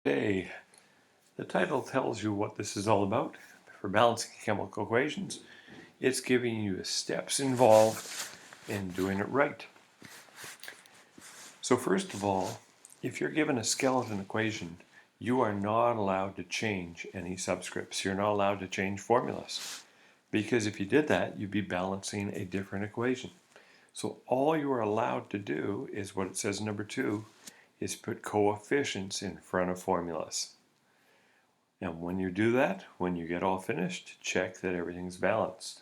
Hey, the title tells you what this is all about. For balancing chemical equations, it's giving you the steps involved in doing it right. So first of all, if you're given a skeleton equation, you are not allowed to change any subscripts. You're not allowed to change formulas. Because if you did that, you'd be balancing a different equation. So all you are allowed to do is what it says in number 2, is put coefficients in front of formulas. And when you do that, when you get all finished, check that everything's balanced.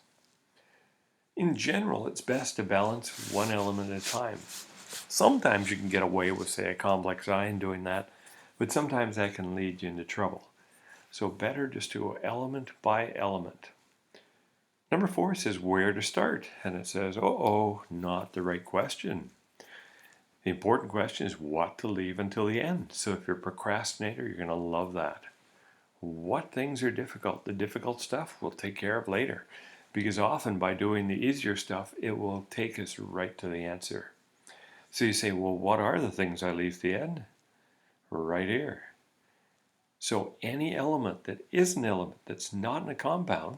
In general, it's best to balance one element at a time. Sometimes you can get away with, say, a complex ion doing that, but sometimes that can lead you into trouble. So better just to go element by element. Number 4 says where to start, and it says, not the right question. The important question is what to leave until the end. So if you're a procrastinator, you're going to love that. What things are difficult? The difficult stuff we'll take care of later, because often by doing the easier stuff, it will take us right to the answer. So you say, well, what are the things I leave to the end? Right here. So any element that is an element that's not in a compound,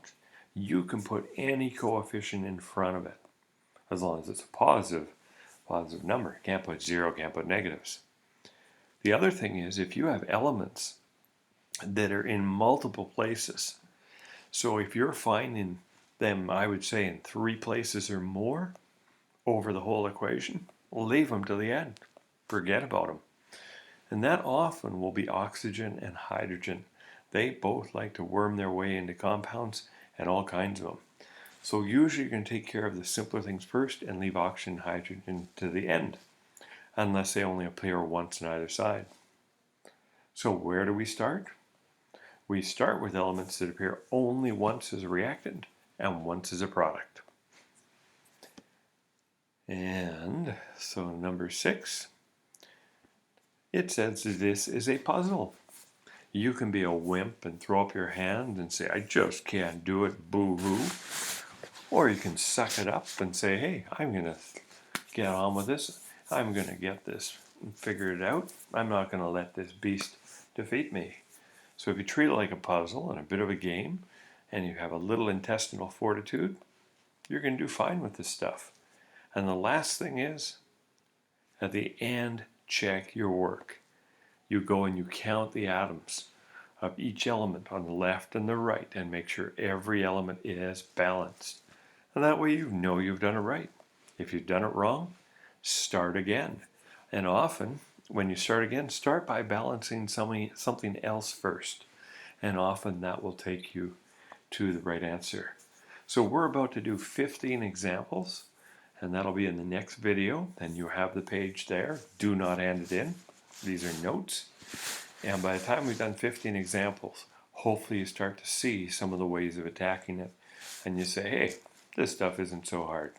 you can put any coefficient in front of it, as long as it's a positive number. Can't put 0, can't put negatives. The other thing is, if you have elements that are in multiple places, so if you're finding them, I would say, in 3 places or more over the whole equation, leave them to the end. Forget about them. And that often will be oxygen and hydrogen. They both like to worm their way into compounds and all kinds of them. So usually you're going to take care of the simpler things first and leave oxygen and hydrogen to the end, unless they only appear once on either side. So where do we start? We start with elements that appear only once as a reactant and once as a product. And so number 6, it says this is a puzzle. You can be a wimp and throw up your hand and say, I just can't do it, boo-hoo. Or you can suck it up and say, hey, I'm going to get on with this. I'm going to get this and figure it out. I'm not going to let this beast defeat me. So if you treat it like a puzzle and a bit of a game, and you have a little intestinal fortitude, you're going to do fine with this stuff. And the last thing is, at the end, check your work. You go and you count the atoms of each element on the left and the right and make sure every element is balanced. And that way you know you've done it right. If you've done it wrong, start again. And often, when you start again, start by balancing something else first. And often that will take you to the right answer. So we're about to do 15 examples, and that'll be in the next video. And you have the page there. Do not hand it in. These are notes. And by the time we've done 15 examples, hopefully you start to see some of the ways of attacking it. And you say, hey, this stuff isn't so hard.